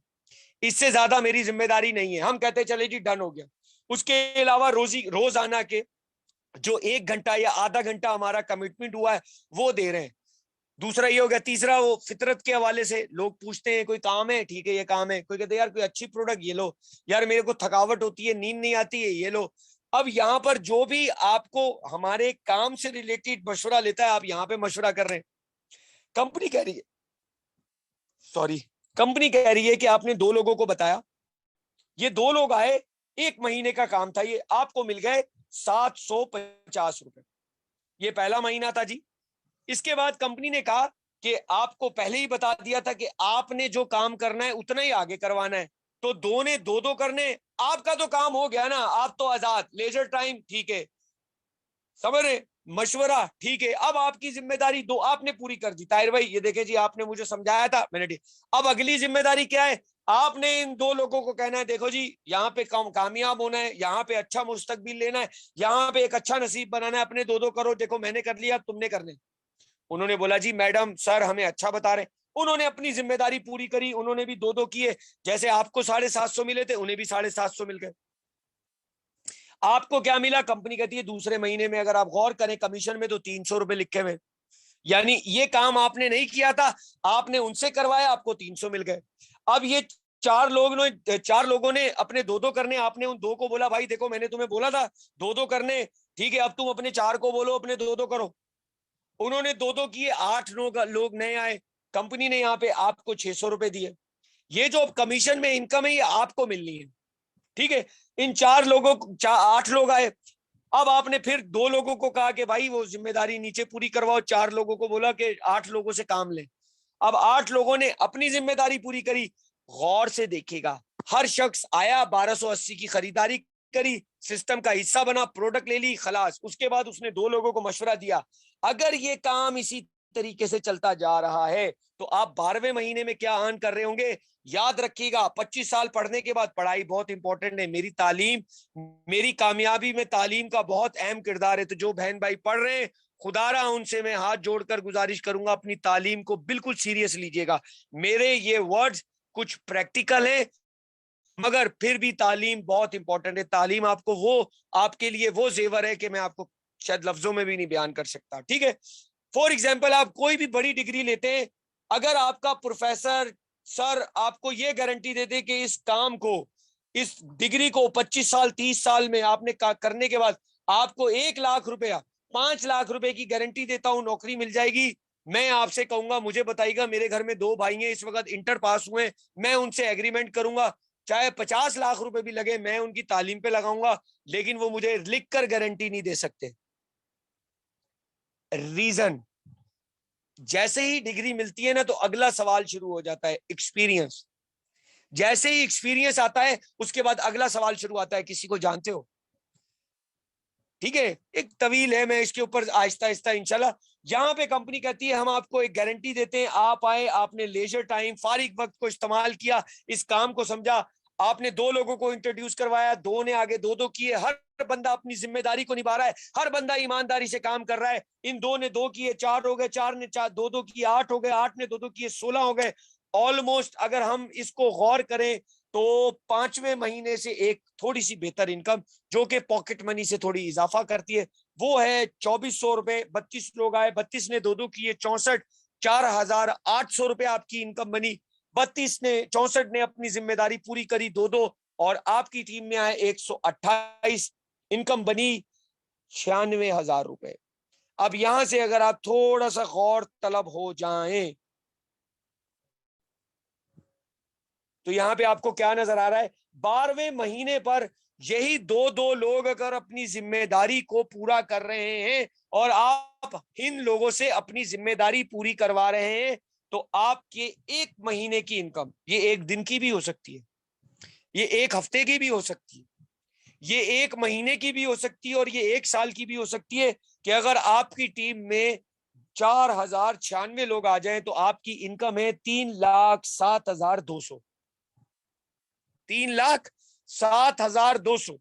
इससे ज्यादा मेरी जिम्मेदारी नहीं है। हम कहते हैं चले जी डन हो गया। उसके अलावा रोजाना के जो 1 घंटा या आधा घंटा हमारा कमिटमेंट हुआ है वो दे रहे हैं। दूसरा ये हो गया। तीसरा, वो फितरत के हवाले से लोग पूछते हैं कोई काम है, ठीक है ये काम है, कोई कहते हैं यार कोई अच्छी प्रोडक्ट, ये लो, यार मेरे को थकावट होती है, नींद नहीं आती है, ये लो। अब यहाँ पर जो भी आपको हमारे काम से रिलेटेड मशवरा लेता है, आप यहाँ पे मशवरा कर रहे हैं। कंपनी कह रही है, सॉरी, कंपनी कह रही है कि आपने 2 लोगों को बताया, ये 2 लोग आए, 1 महीने का काम था, ये आपको मिल गए 750 रुपए। ये पहला महीना था जी। इसके बाद कंपनी ने कहा कि आपको पहले ही बता दिया था कि आपने जो काम करना है उतना ही आगे करवाना है, तो 2 ने 2 करने, आपका तो काम हो गया ना, आप तो आजाद, लेजर टाइम ठीक है, समझ रहे, मशवरा ठीक है। अब आपकी जिम्मेदारी 2 आपने पूरी कर दी। ताहिर भाई ये देखे जी, आपने मुझे समझाया था, मैंने ठीक। अब अगली जिम्मेदारी क्या है, आपने इन 2 लोगों को कहना है देखो जी यहाँ पे कामयाब होना है, यहाँ पे अच्छा मुस्तकबिल लेना है, यहाँ पे एक अच्छा नसीब बनाना है, अपने 2 करो, देखो मैंने कर लिया, तुमने करने। उन्होंने बोला जी मैडम सर हमें अच्छा बता रहे। उन्होंने अपनी जिम्मेदारी पूरी करी, उन्होंने भी 2 किए, जैसे आपको 750 मिले थे, उन्हें भी 750 मिल गए। आपको क्या मिला, कंपनी कहती है दूसरे महीने में अगर आप गौर करें कमीशन में तो 300 रुपए लिखे हुए। यानी ये काम आपने नहीं किया था, आपने उनसे करवाया, आपको 300 मिल गए। अब ये चार लोगों ने अपने दो दो करने, आपने उन दो को बोला भाई देखो मैंने तुम्हें बोला था दो दो करने, ठीक है अब तुम अपने चार को बोलो अपने दो दो करो। उन्होंने दो दो किए, 8 लोग नए आए, कंपनी ने यहाँ पे आपको 600 रुपए दिए। ये जो कमीशन में इनकम है ये आपको मिलनी है, ठीक है। इन 8 लोग आए, अब आपने फिर 2 लोगों को कहा कि भाई वो जिम्मेदारी नीचे पूरी करवाओ, 4 लोगों को बोला कि 8 लोगों से काम ले। अब 8 लोगों ने अपनी जिम्मेदारी पूरी करी। गौर से देखिएगा, हर शख्स आया, 1280 की खरीदारी करी, सिस्टम का हिस्सा बना, प्रोडक्ट ले ली, खलास। उसके बाद उसने 2 लोगों को मशवरा दिया। अगर ये काम इसी तरीके से चलता जा रहा है तो आप 12वें महीने में क्या अर्न कर रहे होंगे। याद रखिएगा, 25 साल पढ़ने के बाद पढ़ाई बहुत इंपॉर्टेंट है। मेरी तालीम, मेरी कामयाबी में तालीम का बहुत अहम किरदार है। तो जो बहन भाई पढ़ रहे हैं, खुदारा उनसे मैं हाथ जोड़कर गुजारिश करूंगा अपनी तालीम को बिल्कुल सीरियस लीजिएगा। मेरे ये वर्ड्स कुछ प्रैक्टिकल है मगर फिर भी तालीम बहुत इंपॉर्टेंट है। तालीम आपको वो, आपके लिए वो जेवर है कि मैं आपको शायद लफ्जों में भी नहीं बयान कर सकता, ठीक है। फॉर एग्जाम्पल, आप कोई भी बड़ी डिग्री लेते हैं, अगर आपका प्रोफेसर सर आपको ये गारंटी देते कि इस काम को, इस डिग्री को 25 साल 30 साल में आपने करने के बाद आपको 1 लाख रुपया 5 लाख रुपए की गारंटी देता हूं नौकरी मिल जाएगी, मैं आपसे कहूंगा मुझे बताइएगा। मेरे घर में 2 भाई हैं, इस वक्त इंटर पास हुए, मैं उनसे एग्रीमेंट करूंगा चाहे 50 लाख रुपए भी लगे, मैं उनकी तालीम पे लगाऊंगा, लेकिन वो मुझे लिखकर गारंटी नहीं दे सकते। रीजन, जैसे ही डिग्री मिलती है ना तो अगला सवाल शुरू हो जाता है, एक्सपीरियंस। जैसे ही एक्सपीरियंस आता है उसके बाद अगला सवाल शुरू आता है, किसी को जानते हो, ठीक है। एक तवील है, मैं इसके ऊपर आहिस्ता आहिस्ता इंशाल्लाह। यहाँ पे कंपनी कहती है हम आपको एक गारंटी देते हैं, आप आए, आपने लेजर टाइम फारिग वक्त को इस्तेमाल किया, इस काम को समझा, आपने 2 लोगों को इंट्रोड्यूस करवाया, 2 ने आगे 2 किए, हर बंदा अपनी जिम्मेदारी को निभा रहा है, हर बंदा ईमानदारी से काम कर रहा है। इन 2 ने 2 किए, 4 हो गए, 4 ने 2 किए, 8 हो गए, 8 ने 2 किए, 16 हो गए। ऑलमोस्ट अगर हम इसको गौर करें तो 5वें महीने से एक थोड़ी सी बेहतर इनकम जो कि पॉकेट मनी से थोड़ी इजाफा करती है, वो है 2400 रुपए। 32 लोग आए, 32 ने 2 किए, 64, 4800 रुपए आपकी इनकम बनी। 32 ने 64 ने अपनी जिम्मेदारी पूरी करी, 2 और आपकी टीम में आए 128, इनकम बनी 96,000 रुपए। अब यहां से अगर आप थोड़ा सा गौर तलब हो जाएं तो यहां पे आपको क्या नजर आ रहा है, 12वें महीने पर यही 2 लोग अगर अपनी जिम्मेदारी को पूरा कर रहे हैं और आप इन लोगों से अपनी जिम्मेदारी पूरी करवा रहे हैं तो आपके 1 महीने की इनकम, ये 1 दिन की भी हो सकती है, ये 1 हफ्ते की भी हो सकती है, ये 1 महीने की भी हो सकती है और ये 1 साल की भी हो सकती है कि अगर आपकी टीम में 4096 लोग आ जाएं तो आपकी इनकम है 3,07,200, 3,07,200।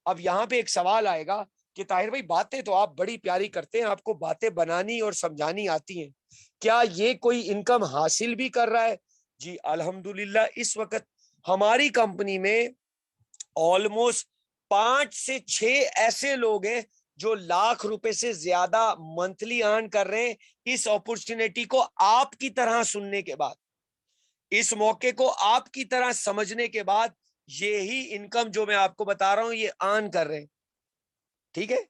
अब यहां पे एक सवाल आएगा कि ताहिर भाई बातें तो आप बड़ी प्यारी करते हैं, आपको बातें बनानी और समझानी आती हैं, क्या ये कोई इनकम हासिल भी कर रहा है। जी अल्हम्दुलिल्लाह, इस वक्त हमारी कंपनी में ऑलमोस्ट 5 से 6 ऐसे लोग हैं जो लाख रुपए से ज्यादा मंथली अर्न कर रहे हैं इस अपॉर्चुनिटी को आपकी तरह सुनने के बाद, इस मौके को आपकी तरह समझने के बाद ये ही इनकम जो मैं आपको बता रहा हूं ये अर्न कर रहे हैं, ठीक है।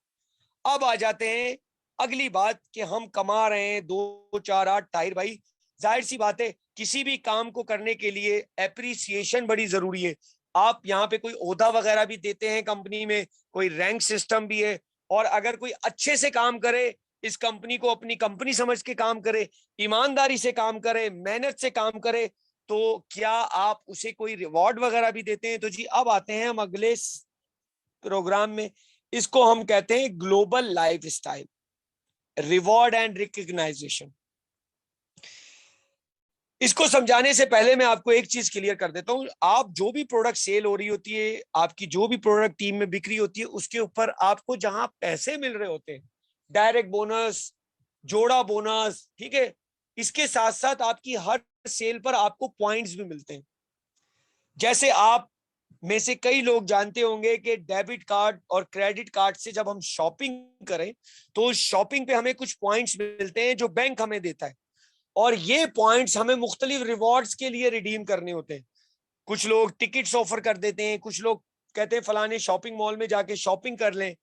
अब आ जाते हैं अगली बात कि हम कमा रहे हैं 2 4 8। ताहिर भाई जाहिर सी बात है किसी भी काम को करने के लिए एप्रिसिएशन बड़ी जरूरी है। आप यहाँ पे कोई ओहदा वगैरह भी देते हैं कंपनी में, कोई रैंक सिस्टम भी है, और अगर कोई अच्छे से काम करे, इस कंपनी को अपनी कंपनी समझ के काम करे, ईमानदारी से काम करे, मेहनत से काम करे, तो क्या आप उसे कोई रिवॉर्ड वगैरह भी देते हैं। तो जी अब आते हैं हम अगले प्रोग्राम में, इसको हम कहते हैं global life style reward and recognisation. इसको समझाने से पहले मैं आपको एक चीज क्लियर कर देता हूं, आप जो भी प्रोडक्ट सेल हो रही होती है, आपकी जो भी प्रोडक्ट टीम में बिक्री होती है, उसके ऊपर आपको जहां पैसे मिल रहे होते हैं, डायरेक्ट बोनस, जोड़ा बोनस, ठीक है, इसके साथ साथ आपकी हर सेल पर आपको पॉइंट्स भी मिलते हैं। जैसे आप में से कई लोग जानते होंगे कि डेबिट कार्ड और क्रेडिट कार्ड से जब हम शॉपिंग करें तो शॉपिंग पे हमें कुछ पॉइंट्स मिलते हैं जो बैंक हमें देता है, और ये पॉइंट्स हमें मुख्तलिफ रिवॉर्ड्स के लिए रिडीम करने होते हैं। कुछ लोग टिकट्स ऑफर कर देते हैं, कुछ लोग कहते हैं फलाने शॉपिंग मॉल में जाके शॉपिंग कर लें।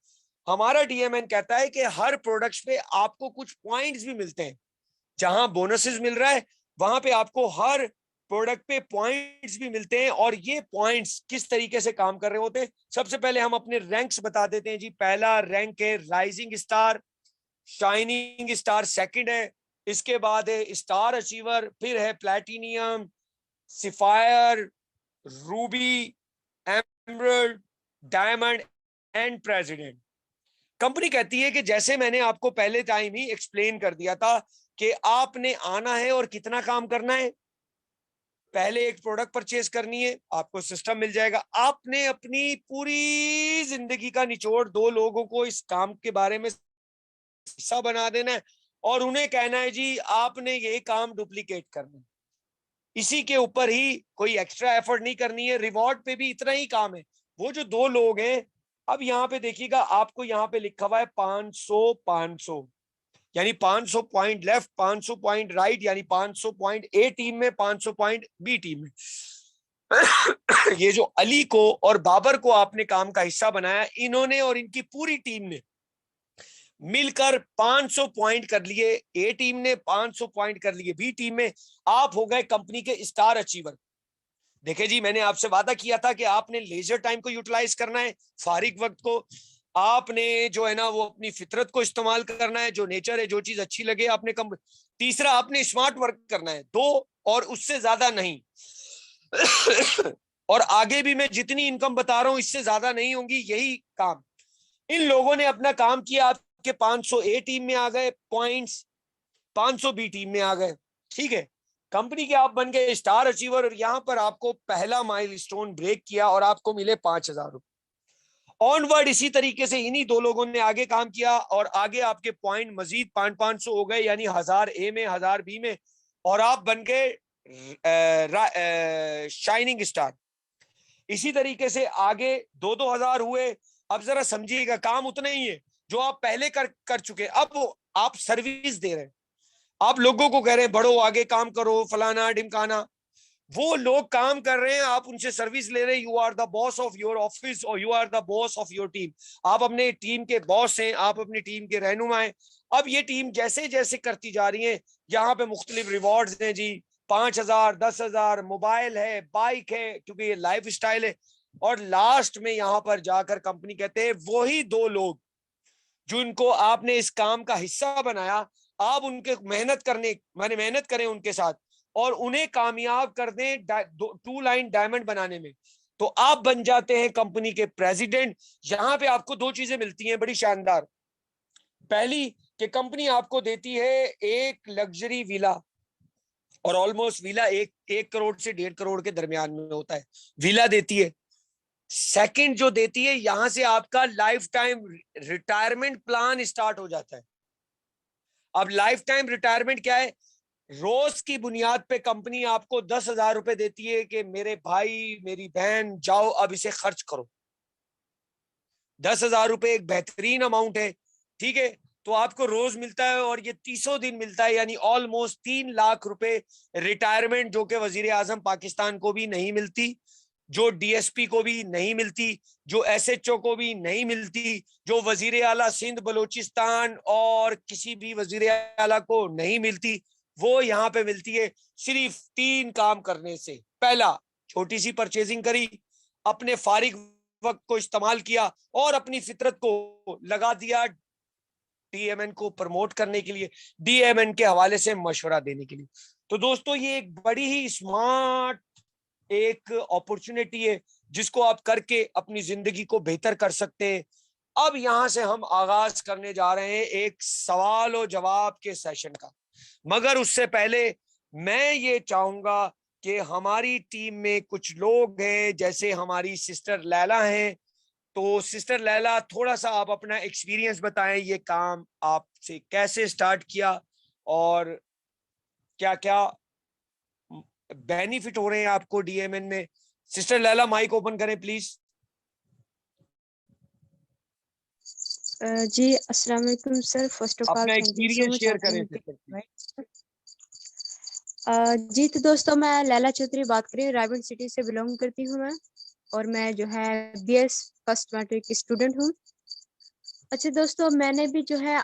हमारा डीएमएन कहता है कि हर प्रोडक्ट्स पे आपको कुछ पॉइंट्स भी मिलते हैं, जहां बोनसेस मिल रहा है वहां पे आपको हर प्रोडक्ट पे पॉइंट्स भी मिलते हैं। और ये पॉइंट्स किस तरीके से काम कर रहे होते हैं, सबसे पहले हम अपने रैंक्स बता देते हैं जी। पहला रैंक है rising star, shining star second है, इसके बाद है स्टार अचीवर, फिर है platinum, sapphire, ruby, emerald, diamond and president. Company कहती है कि जैसे मैंने आपको पहले टाइम ही एक्सप्लेन कर दिया था कि आपने आना है और कितना काम करना है। पहले एक प्रोडक्ट परचेज करनी है, आपको सिस्टम मिल जाएगा। आपने अपनी पूरी जिंदगी का निचोड़ दो लोगों को इस काम के बारे में हिस्सा बना देना है और उन्हें कहना है जी आपने ये काम डुप्लीकेट करना है। इसी के ऊपर ही कोई एक्स्ट्रा एफर्ट नहीं करनी है, रिवॉर्ड पे भी इतना ही काम है। वो जो दो लोग हैं, अब यहाँ पे देखिएगा आपको यहाँ पे लिखा हुआ है 500 500, यानी 500 पॉइंट लेफ्ट, 500 पॉइंट राइट, यानी 500 पॉइंट ए टीम में, 500 पॉइंट बी टीम में। ये जो अली को और बाबर को आपने काम का हिस्सा बनाया, इन्होंने और इनकी पूरी टीम ने मिलकर 500 पॉइंट कर लिए, ए टीम ने 500 पॉइंट कर लिए बी टीम में। आप हो गए कंपनी के स्टार अचीवर। देखे जी, मैंने आपसे वादा किया था कि आपने लेजर टाइम को यूटिलाइज करना है, फारिग वक्त को आपने जो है ना वो अपनी फितरत को इस्तेमाल करना है, जो नेचर है, जो चीज अच्छी लगे आपने कम। तीसरा, आपने स्मार्ट वर्क करना है, दो और उससे ज्यादा नहीं। और आगे भी मैं जितनी इनकम बता रहा हूं इससे ज्यादा नहीं होंगी, यही काम। इन लोगों ने अपना काम किया, आपके 500 ए टीम में आ गए पॉइंट्स, 500 बी टीम में आ गए, ठीक है। कंपनी के आप बन गए स्टार अचीवर और यहां पर आपको पहला माइलस्टोन ब्रेक किया और आपको मिले 5,000 रुपए। ऑनवर्ड इसी तरीके से इन्हीं दो लोगों ने आगे काम किया और आगे आपके पॉइंट मजीद 500 हो गए, यानी 1000 ए में, 1000 बी में, और आप बन गए शाइनिंग स्टार। इसी तरीके से आगे 2-2 हजार हुए। अब जरा समझिएगा, काम उतना ही है जो आप पहले कर चुके। अब आप सर्विस दे रहे हैं, आप लोगों को कह रहे हैं बढ़ो आगे काम करो फलाना ढिमकाना। वो लोग काम कर रहे हैं, आप उनसे सर्विस ले रहे हैं। You are the boss of your office और you are the boss of your team. आप अपने टीम के बॉस हैं, आप अपनी टीम के रहनुमा हैं। अब ये टीम जैसे जैसे करती जा रही है, यहाँ पे मुख्तलिफ रिवॉर्ड्स हैं जी, 5,000, 10,000, मोबाइल है, बाइक है, क्योंकि ये लाइफ स्टाइल है। और लास्ट में यहाँ पर जाकर कंपनी कहते हैं वही दो लोग जिनको आपने इस काम का हिस्सा बनाया, आप उनके मेहनत करें उनके साथ और उन्हें कामयाब कर दें 2 लाइन डायमंड बनाने में, तो आप बन जाते हैं कंपनी के प्रेसिडेंट। यहां पे आपको दो चीजें मिलती हैं बड़ी शानदार। पहली कि कंपनी आपको देती है एक लग्जरी विला, और ऑलमोस्ट विला 1 करोड़ से 1.5 करोड़ के दरमियान में होता है, विला देती है। सेकंड जो देती है, यहां से आपका life time retirement plan start हो जाता है। अब लाइफ टाइम रिटायरमेंट क्या है? रोज की बुनियाद पे कंपनी आपको 10,000 रुपए देती है कि मेरे भाई मेरी बहन जाओ अब इसे खर्च करो। 10,000 रुपए एक बेहतरीन अमाउंट है, ठीक है। तो आपको रोज मिलता है और ये 30 दिन मिलता है, यानी ऑलमोस्ट 3 लाख रुपए रिटायरमेंट, जो कि वजीर आजम पाकिस्तान को भी नहीं मिलती, जो डीएसपी को भी नहीं मिलती, जो एसएचओ को भी नहीं मिलती, जो वजीर आला सिंध बलोचिस्तान और किसी भी वजीर आला को नहीं मिलती, वो यहाँ पे मिलती है सिर्फ 3 काम करने से। पहला, छोटी सी परचेजिंग करी, अपने फारिग वक्त को इस्तेमाल किया और अपनी फितरत को लगा दिया डीएमएन को प्रमोट करने के लिए, डीएमएन के हवाले से मशवरा देने के लिए। तो दोस्तों, ये एक बड़ी ही स्मार्ट एक अपॉर्चुनिटी है जिसको आप करके अपनी जिंदगी को बेहतर कर सकते हैं। अब यहां से हम आगाज करने जा रहे हैं एक सवाल और जवाब के सेशन का, मगर उससे पहले मैं ये चाहूंगा कि हमारी टीम में कुछ लोग हैं, जैसे हमारी सिस्टर लैला हैं। तो सिस्टर लैला, थोड़ा सा आप अपना एक्सपीरियंस बताएं, ये काम आपसे कैसे स्टार्ट किया और क्या क्या बेनिफिट हो रहे हैं आपको डीएमएन में। सिस्टर लैला माइक ओपन करें प्लीज। जी अस्सलाम वालेकुम सर, फर्स्ट ऑफ ऑल अपना thank you so experience much share आपने करें मुझे सिस्टर प्लीज। जी तो दोस्तों मैं लैला चौधरी बात कर रही हूँ, रायबंद सिटी से बिलोंग करती हूँ मैं, और मैं जो है BS फर्स्ट मैट्रिक की स्टूडेंट हूँ। अच्छा दोस्तों, मैंने भी जो है